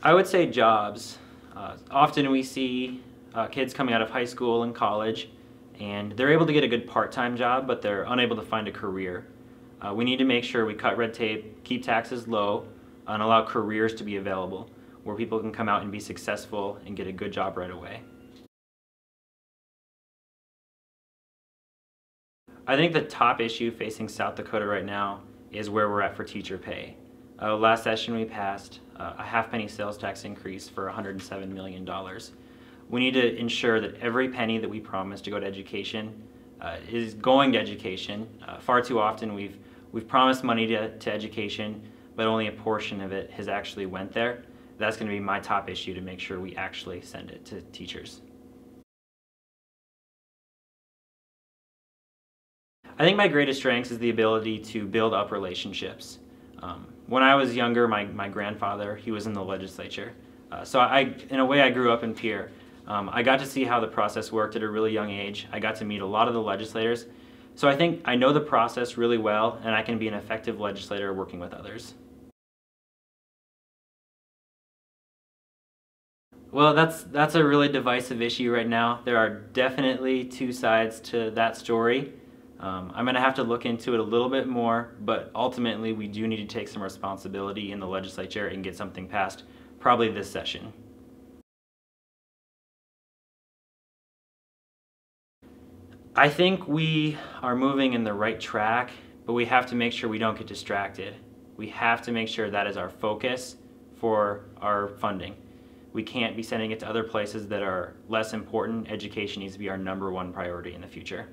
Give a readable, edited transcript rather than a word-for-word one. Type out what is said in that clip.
I would say jobs. Often we see kids coming out of high school and college, and they're able to get a good part-time job, but they're unable to find a career. We need to make sure we cut red tape, keep taxes low, and allow careers to be available, where people can come out and be successful and get a good job right away. I think the top issue facing South Dakota right now is where we're at for teacher pay. Last session we passed a half-penny sales tax increase for $107 million. We need to ensure that every penny that we promise to go to education is going to education. Far too often we've promised money to education, but only a portion of it has actually went there. That's going to be my top issue, to make sure we actually send it to teachers. I think my greatest strength is the ability to build up relationships. When I was younger, my grandfather, he was in the legislature. So in a way, I grew up in Pierre. I got to see how the process worked at a really young age. I got to meet a lot of the legislators. So I think I know the process really well, and I can be an effective legislator working with others. Well, that's a really divisive issue right now. There are definitely two sides to that story. I'm going to have to look into it a little bit more, but ultimately we do need to take some responsibility in the legislature and get something passed, probably this session. I think we are moving in the right track, but we have to make sure we don't get distracted. We have to make sure that is our focus for our funding. We can't be sending it to other places that are less important. Education needs to be our #1 priority in the future.